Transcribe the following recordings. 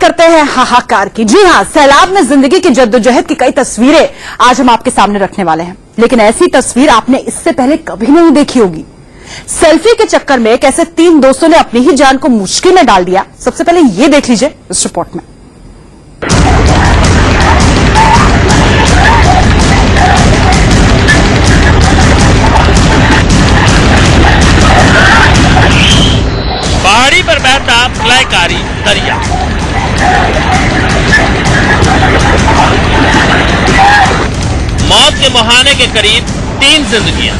करते हैं हाहाकार की। जी हां, सैलाब में जिंदगी की जद्दोजहद की कई तस्वीरें आज हम आपके सामने रखने वाले हैं, लेकिन ऐसी तस्वीर आपने इससे पहले कभी नहीं देखी होगी। सेल्फी के चक्कर में कैसे 3 दोस्तों ने अपनी ही जान को मुश्किल में डाल दिया, सबसे पहले ये देख लीजिए इस रिपोर्ट में। पहाड़ी पर बहता प्रलयकारी दरिया। मौत के मुहाने के करीब 3 जिंदगियां।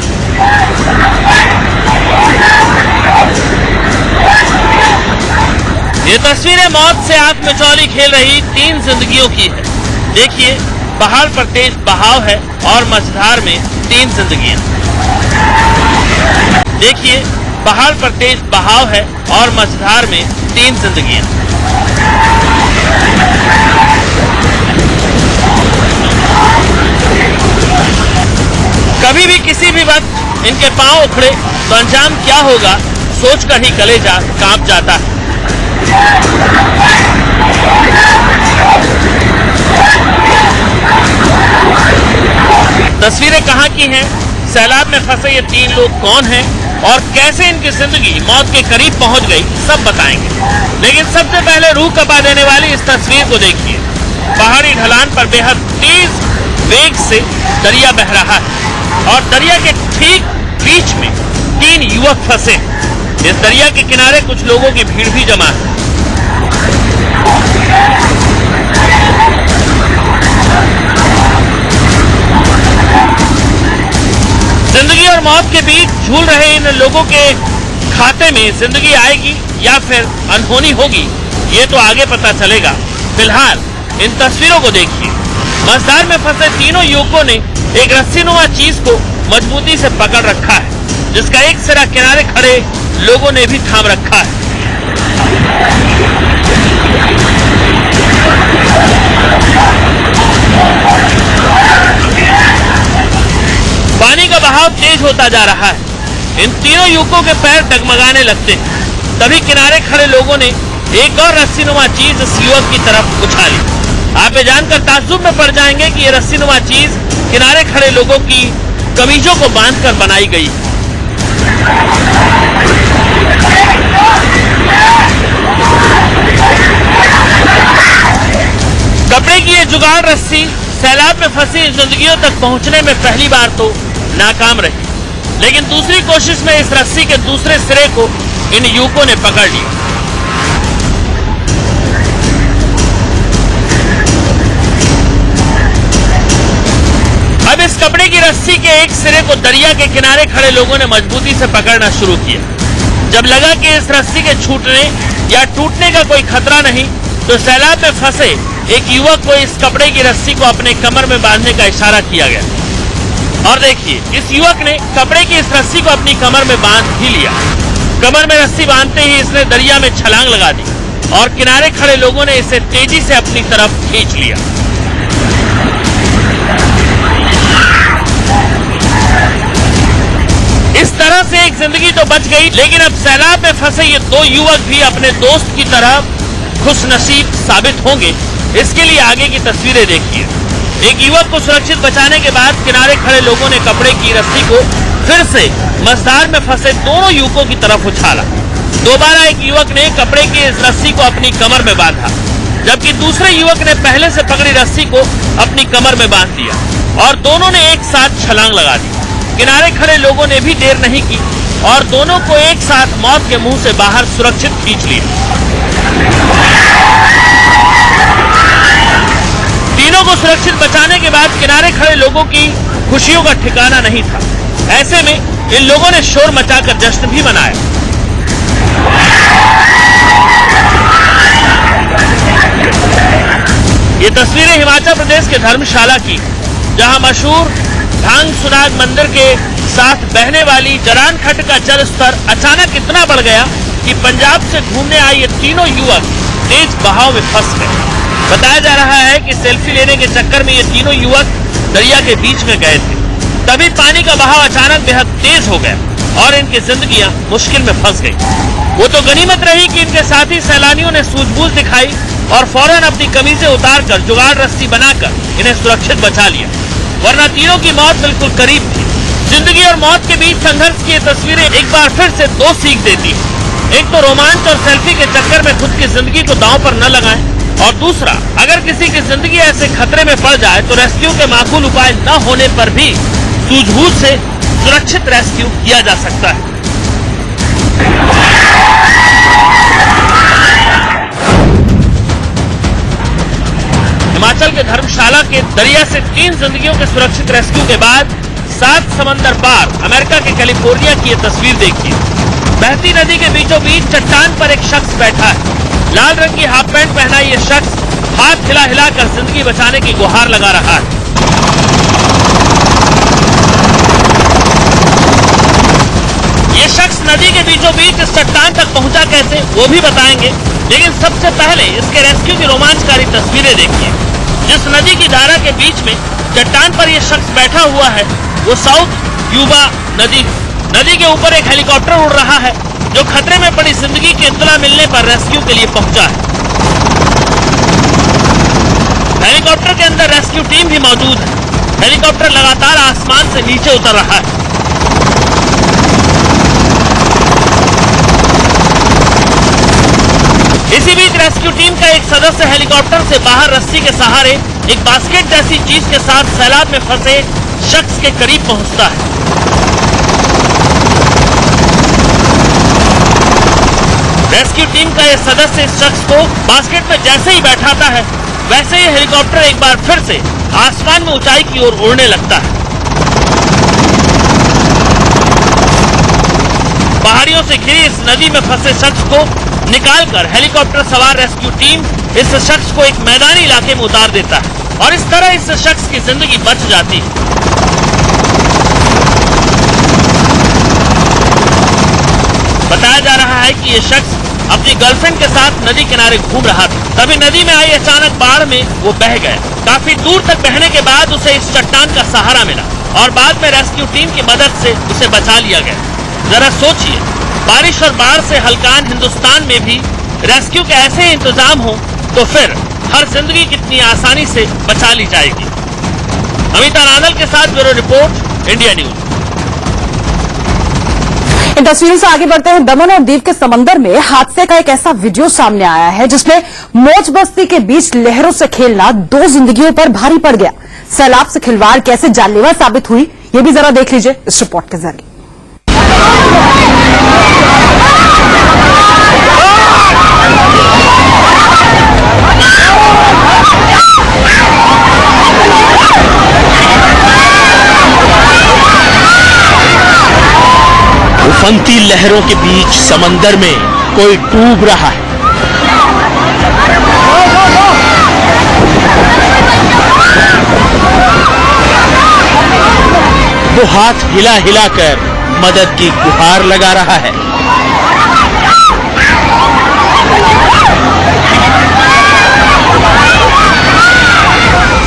ये तस्वीरें मौत से आंख मिचौली खेल रही 3 जिंदगियों की है। देखिए, पहाड़ पर तेज बहाव है और मझधार में 3 जिंदगियां। देखिए, पहाड़ पर तेज बहाव है और मझधार में 3 जिंदगियां। कभी भी किसी भी वक्त इनके पांव उखड़े तो अंजाम क्या होगा, सोचकर ही कलेजा कांप जाता है। तस्वीरें कहां की हैं? सैलाब में फंसे ये 3 लोग कौन हैं और कैसे इनकी जिंदगी मौत के करीब पहुंच गई, सब बताएंगे। लेकिन सबसे पहले रूह कपा देने वाली इस तस्वीर को देखिए। पहाड़ी ढलान पर बेहद तेज वेग से दरिया बह रहा है और दरिया के ठीक बीच में 3 युवक फंसे। इस दरिया के किनारे कुछ लोगों की भीड़ भी जमा है। जिंदगी और मौत के बीच झूल रहे इन लोगों के खाते में जिंदगी आएगी या फिर अनहोनी होगी, ये तो आगे पता चलेगा। फिलहाल इन तस्वीरों को देखिए। मझधार में फंसे तीनों युवकों ने एक रस्सीनुमा चीज को मजबूती से पकड़ रखा है, जिसका एक सिरा किनारे खड़े लोगों ने भी थाम रखा है। पानी का बहाव तेज होता जा रहा है। इन तीनों युवकों के पैर डगमगाने लगते हैं। तभी किनारे खड़े लोगों ने एक और रस्सीनुमा चीज इस युवक की तरफ उछाली। आप ये जानकर ताज्जुब में पड़ जाएंगे कि ये रस्सीनुमा चीज किनारे खड़े लोगों की कमीजों को बांधकर बनाई गई। कपड़े की ये जुगाड़ रस्सी सैलाब में फंसी जिंदगियों तक पहुंचने में पहली बार तो नाकाम रही, लेकिन दूसरी कोशिश में इस रस्सी के दूसरे सिरे को इन युवकों ने पकड़ लिया। अब इस कपड़े की रस्सी के एक सिरे को दरिया के किनारे खड़े लोगों ने मजबूती से पकड़ना शुरू किया। जब लगा कि इस रस्सी के छूटने या टूटने का कोई खतरा नहीं, तो सैलाब में फंसे एक युवक को इस कपड़े की रस्सी को अपने कमर में बांधने का इशारा किया गया। और देखिए, इस युवक ने कपड़े की इस रस्सी को अपनी कमर में बांध ही लिया। कमर में रस्सी बांधते ही इसने दरिया में छलांग लगा दी और किनारे खड़े लोगों ने इसे तेजी से अपनी तरफ खींच लिया। इस तरह से एक जिंदगी तो बच गई, लेकिन अब सैलाब में फंसे ये 2 युवक भी अपने दोस्त की तरह खुशनसीब साबित होंगे। इसके लिए आगे की तस्वीरें देखिए। एक युवक को सुरक्षित बचाने के बाद किनारे खड़े लोगों ने कपड़े की रस्सी को फिर से मझधार में फंसे दोनों युवकों की तरफ उछाला। दोबारा एक युवक ने कपड़े की इस रस्सी को अपनी कमर में बांधा, जबकि दूसरे युवक ने पहले से पकड़ी रस्सी को अपनी कमर में बांध दिया और दोनों ने एक साथ छलांग लगा दी। किनारे खड़े लोगों ने भी देर नहीं की और दोनों को एक साथ मौत के मुंह से बाहर सुरक्षित खींच लिया। तीनों को सुरक्षित बचाने के बाद किनारे खड़े लोगों की खुशियों का ठिकाना नहीं था। ऐसे में इन लोगों ने शोर मचाकर जश्न भी मनाया। ये तस्वीरें हिमाचल प्रदेश के धर्मशाला की, जहां मशहूर भांग सुनाग मंदिर के साथ बहने वाली जरान खड्ड का जल स्तर अचानक इतना बढ़ गया कि पंजाब से घूमने आए ये तीनों युवक तेज बहाव में फंस गए। बताया जा रहा है कि सेल्फी लेने के चक्कर में ये तीनों युवक दरिया के बीच में गए थे। तभी पानी का बहाव अचानक बेहद तेज हो गया और इनकी जिंदगियां मुश्किल में फंस गई। वो तो गनीमत रही कि इनके साथी सैलानियों ने सूझबूझ दिखाई और फौरन अपनी कमीजें उतारकर जुगाड़ रस्सी बनाकर इन्हें सुरक्षित बचा लिया, वरना तीनों की मौत बिल्कुल करीब थी। जिंदगी और मौत के बीच संघर्ष की ये तस्वीरें एक बार फिर से दो सीख देती हैं। एक तो रोमांच और सेल्फी के चक्कर में खुद की जिंदगी को दांव पर न लगाएं, और दूसरा, अगर किसी की जिंदगी ऐसे खतरे में पड़ जाए तो रेस्क्यू के माकूल उपाय न होने पर भी सूझबूझ से सुरक्षित रेस्क्यू किया जा सकता है। हिमाचल के धर्मशाला के दरिया से 3 जिंदगियों के सुरक्षित रेस्क्यू के बाद 7 समंदर पार अमेरिका के कैलिफोर्निया की ये तस्वीर देखिए। बहती नदी के बीचों बीच चट्टान पर एक शख्स बैठा है। लाल रंग की हाफ पैंट पहना ये शख्स हाथ हिला हिलाकर जिंदगी बचाने की गुहार लगा रहा है। ये शख्स नदी के बीचों बीच इस चट्टान तक पहुंचा कैसे, वो भी बताएंगे, लेकिन सबसे पहले इसके रेस्क्यू की रोमांचकारी तस्वीरें देखिए। जिस नदी की धारा के बीच में चट्टान पर यह शख्स बैठा हुआ है वो साउथ यूबा नदी के ऊपर एक हेलीकॉप्टर उड़ रहा है जो खतरे में पड़ी जिंदगी की इत्तला मिलने पर रेस्क्यू के लिए पहुंचा है। हेलीकॉप्टर के अंदर रेस्क्यू टीम भी मौजूद है। हेलीकॉप्टर लगातार आसमान से नीचे उतर रहा है। इसी बीच रेस्क्यू टीम का एक सदस्य हेलीकॉप्टर से बाहर रस्सी के सहारे एक बास्केट जैसी चीज के साथ सैलाब में फंसे शख्स के करीब पहुंचता है। रेस्क्यू टीम का यह सदस्य इस शख्स को बास्केट में जैसे ही बैठाता है वैसे ही हेलीकॉप्टर एक बार फिर से आसमान में ऊंचाई की ओर उड़ने लगता है। पहाड़ियों से घिरी इस नदी में फंसे शख्स को निकालकर हेलीकॉप्टर सवार रेस्क्यू टीम इस शख्स को एक मैदानी इलाके में उतार देता है और इस तरह इस शख्स की जिंदगी बच जाती है। बताया जा रहा है कि यह शख्स अपनी गर्लफ्रेंड के साथ नदी किनारे घूम रहा था, तभी नदी में आई अचानक बाढ़ में वो बह गया। काफी दूर तक बहने के बाद उसे इस चट्टान का सहारा मिला और बाद में रेस्क्यू टीम की मदद से उसे बचा लिया गया। जरा सोचिए, बारिश और बाढ़ से हलकान हिंदुस्तान में भी रेस्क्यू के ऐसे इंतजाम हो तो फिर हर जिंदगी कितनी आसानी से बचा ली जाएगी। अमिता नानल के साथ ब्यूरो रिपोर्ट, इंडिया न्यूज। इन तस्वीरों से आगे बढ़ते हैं। दमन और दीव के समंदर में हादसे का एक ऐसा वीडियो सामने आया है जिसमें मौज बस्ती के बीच लहरों से खेलना 2 जिंदगियों पर भारी पड़ गया। सैलाब से खिलवाड़ कैसे जानलेवा साबित हुई, ये भी जरा देख लीजिए इस रिपोर्ट के जरिए। उफनती लहरों के बीच समंदर में कोई डूब रहा है। वो हाथ हिला हिलाकर मदद की गुहार लगा रहा है।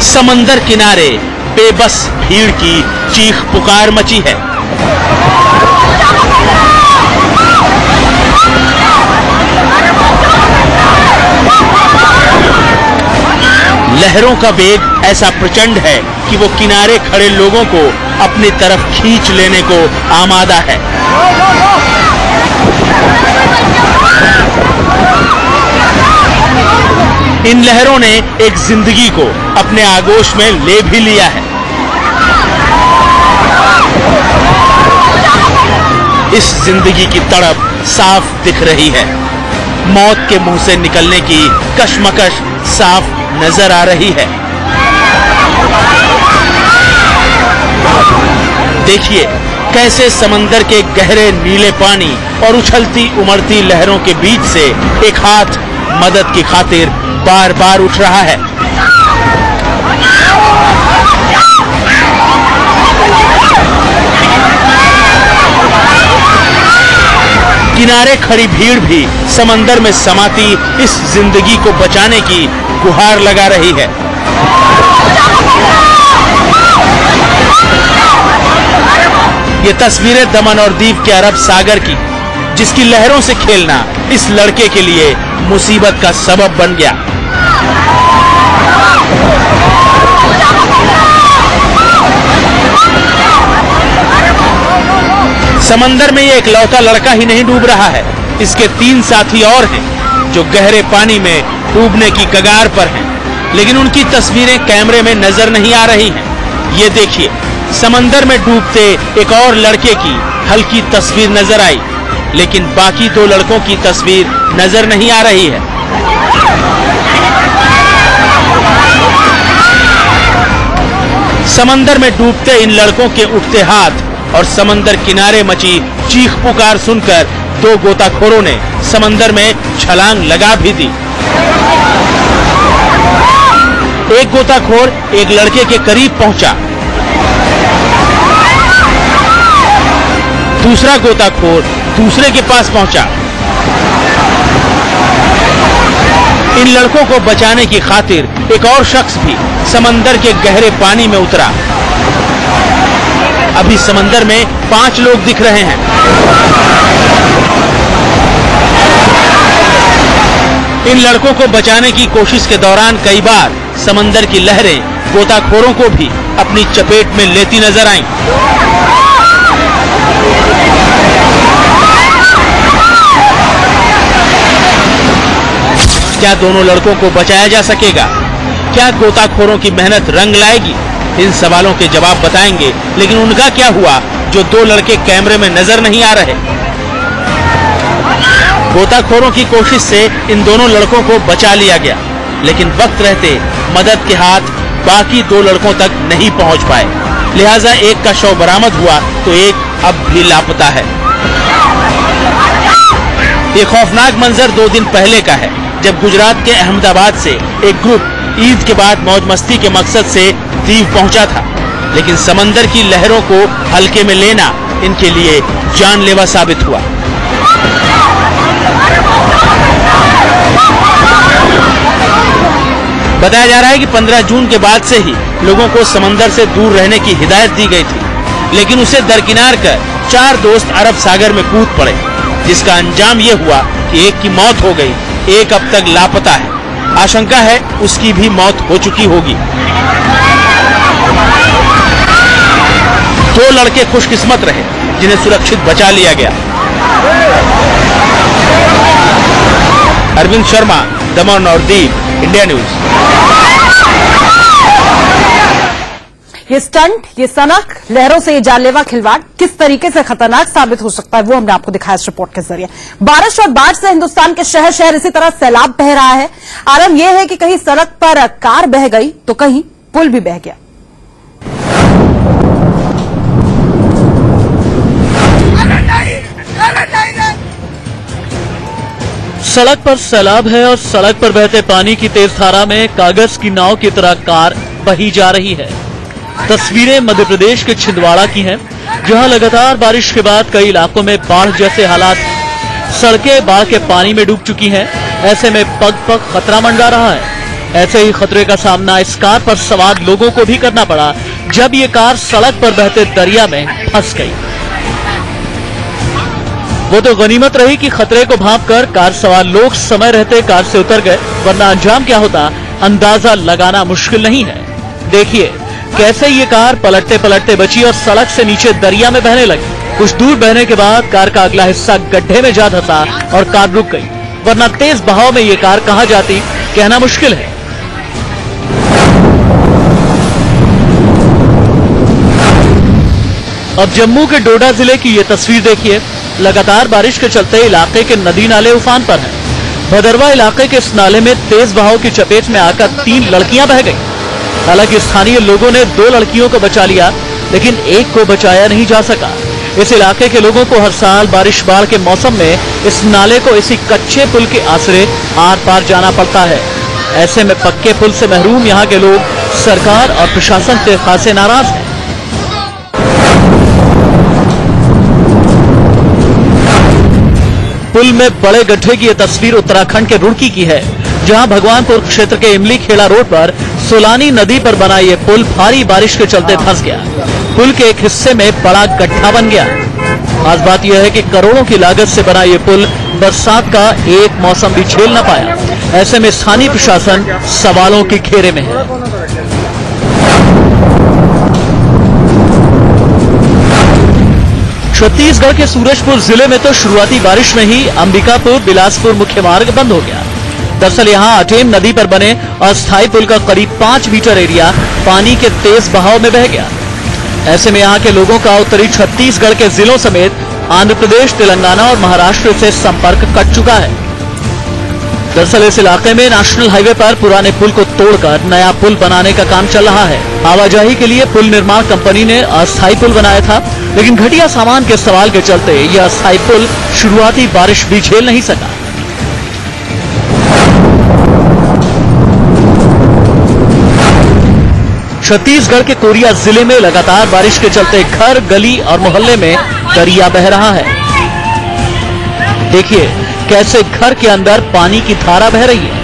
समंदर किनारे बेबस भीड़ की चीख पुकार मची है। लहरों का वेग ऐसा प्रचंड है कि वो किनारे खड़े लोगों को अपनी तरफ खींच लेने को आमादा है। इन लहरों ने एक जिंदगी को अपने आगोश में ले भी लिया है। इस जिंदगी की तड़प साफ दिख रही है। मौत के मुंह से निकलने की कशमकश साफ नजर आ रही है। देखिए कैसे समंदर के गहरे नीले पानी और उछलती उमड़ती लहरों के बीच से एक हाथ मदद की खातिर बार बार उठ रहा है। किनारे खड़ी भीड़ भी समंदर में समाती इस जिंदगी को बचाने की गुहार लगा रही है। ये तस्वीरें दमन और दीव के अरब सागर की, जिसकी लहरों से खेलना इस लड़के के लिए मुसीबत का सबब बन गया। समंदर में ये इकलौता लड़का ही नहीं डूब रहा है, इसके 3 साथी और हैं जो गहरे पानी में डूबने की कगार पर हैं, लेकिन उनकी तस्वीरें कैमरे में नजर नहीं आ रही हैं। ये देखिए, समंदर में डूबते एक और लड़के की हल्की तस्वीर नजर आई, लेकिन बाकी 2 लड़कों की तस्वीर नजर नहीं आ रही है। समंदर में डूबते इन लड़कों के उठते हाथ और समंदर किनारे मची चीख पुकार सुनकर 2 गोताखोरों ने समंदर में छलांग लगा भी दी। एक गोताखोर एक लड़के के करीब पहुंचा, दूसरा गोताखोर दूसरे के पास पहुंचा। इन लड़कों को बचाने की खातिर एक और शख्स भी समंदर के गहरे पानी में उतरा। अभी समंदर में 5 लोग दिख रहे हैं। इन लड़कों को बचाने की कोशिश के दौरान कई बार समंदर की लहरें गोताखोरों को भी अपनी चपेट में लेती नजर आईं। क्या दोनों लड़कों को बचाया जा सकेगा? क्या गोताखोरों की मेहनत रंग लाएगी? इन सवालों के जवाब बताएंगे, लेकिन उनका क्या हुआ जो 2 लड़के कैमरे में नजर नहीं आ रहे? गोताखोरों की कोशिश से इन दोनों लड़कों को बचा लिया गया, लेकिन वक्त रहते मदद के हाथ बाकी 2 लड़कों तक नहीं पहुंच पाए। लिहाजा एक का शव बरामद हुआ तो एक अब भी लापता है। ये खौफनाक मंजर 2 दिन पहले का है, जब गुजरात के अहमदाबाद से एक ग्रुप ईद के बाद मौज मस्ती के मकसद से दीव पहुंचा था, लेकिन समंदर की लहरों को हल्के में लेना इनके लिए जानलेवा साबित हुआ। बताया जा रहा है कि 15 जून के बाद से ही लोगों को समंदर से दूर रहने की हिदायत दी गई थी, लेकिन उसे दरकिनार कर 4 दोस्त अरब सागर में कूद पड़े, जिसका अंजाम ये हुआ कि एक की मौत हो गई, एक अब तक लापता है। आशंका है उसकी भी मौत हो चुकी होगी। 2 लड़के खुशकिस्मत रहे जिन्हें सुरक्षित बचा लिया गया। अरविंद शर्मा, दमन और दीप, इंडिया न्यूज। ये स्टंट, ये सनक, लहरों से ये जानलेवा खिलवाड़ किस तरीके से खतरनाक साबित हो सकता है वो हमने आपको दिखाया इस रिपोर्ट के जरिए। बारिश और बाढ़ से हिंदुस्तान के शहर शहर इसी तरह सैलाब बह रहा है। आलम यह है कि कहीं सड़क पर कार बह गई तो कहीं पुल भी बह गया। सड़क पर सैलाब है और सड़क पर बहते पानी की तेज धारा में कागज की नाव की तरह कार बही जा रही है। तस्वीरें मध्य प्रदेश के छिंदवाड़ा की हैं, जहां लगातार बारिश के बाद कई इलाकों में बाढ़ जैसे हालात, सड़कें बाढ़ के पानी में डूब चुकी हैं। ऐसे में पग पग खतरा मंडरा रहा है। ऐसे ही खतरे का सामना इस कार पर सवार लोगों को भी करना पड़ा, जब ये कार सड़क पर बहते दरिया में फंस गई। वो तो गनीमत रही कि खतरे को भांपकर कार सवार लोग समय रहते कार से उतर गए, वरना अंजाम क्या होता अंदाजा लगाना मुश्किल नहीं है। देखिए कैसे ये कार पलटते पलटते बची और सड़क से नीचे दरिया में बहने लगी। कुछ दूर बहने के बाद कार का अगला हिस्सा गड्ढे में जा धंसा और कार रुक गई, वरना तेज बहाव में ये कार कहां जाती कहना मुश्किल है। अब जम्मू के डोडा जिले की ये तस्वीर देखिए। लगातार बारिश के चलते इलाके के नदी नाले उफान पर हैं। भदरवा इलाके के इस नाले में तेज बहाव की चपेट में आकर 3 लड़कियां बह गईं। हालांकि स्थानीय लोगों ने 2 लड़कियों को बचा लिया, लेकिन एक को बचाया नहीं जा सका। इस इलाके के लोगों को हर साल बारिश बाढ़ के मौसम में इस नाले को इसी कच्चे पुल के आसरे आर पार जाना पड़ता है। ऐसे में पक्के पुल से महरूम यहाँ के लोग सरकार और प्रशासन से खासे नाराज हैं। पुल में बड़े गड्ढे की यह तस्वीर उत्तराखंड के रुड़की की है, जहां भगवानपुर क्षेत्र के इमली खेड़ा रोड पर सोलानी नदी पर बना ये पुल भारी बारिश के चलते धंस गया। पुल के एक हिस्से में बड़ा गड्ढा बन गया। खास बात यह है कि करोड़ों की लागत से बना ये पुल बरसात का एक मौसम भी झेल न पाया। ऐसे में स्थानीय प्रशासन सवालों के घेरे में है। छत्तीसगढ़ के सूरजपुर जिले में तो शुरुआती बारिश में ही अंबिकापुर बिलासपुर मुख्य मार्ग बंद हो गया। दरअसल यहां अटेम नदी पर बने अस्थायी पुल का करीब 5 मीटर एरिया पानी के तेज बहाव में बह गया। ऐसे में यहां के लोगों का उत्तरी छत्तीसगढ़ के जिलों समेत आंध्र प्रदेश, तेलंगाना और महाराष्ट्र से संपर्क कट चुका है। दरअसल इस इलाके में नेशनल हाईवे पर पुराने पुल को तोड़कर नया पुल बनाने का काम चल रहा है। आवाजाही के लिए पुल निर्माण कंपनी ने अस्थायी पुल बनाया था, लेकिन घटिया सामान के सवाल के चलते यह अस्थायी पुल शुरुआती बारिश भी झेल नहीं सका। छत्तीसगढ़ के कोरिया जिले में लगातार बारिश के चलते घर, गली और मोहल्ले में दरिया बह रहा है। देखिए कैसे घर के अंदर पानी की धारा बह रही है।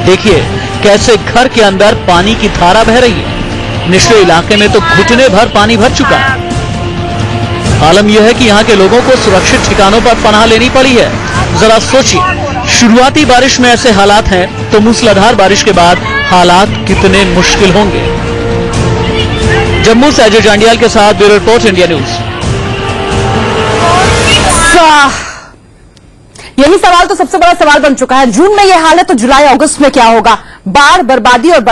देखिए कैसे घर के अंदर पानी की धारा बह रही है। निचले इलाके में तो घुटने भर पानी भर चुका है। आलम यह है कि यहाँ के लोगों को सुरक्षित ठिकानों पर पनाह लेनी पड़ी है। जरा सोचिए, शुरुआती बारिश में ऐसे हालात हैं तो मूसलाधार बारिश के बाद हालात कितने मुश्किल होंगे। जम्मू से अजय जांडियाल के साथ ब्यूरो रिपोर्ट, इंडिया न्यूज। यही सवाल तो सबसे बड़ा सवाल बन चुका है। जून में यह हाल है तो जुलाई अगस्त में क्या होगा? बाढ़, बर्बादी और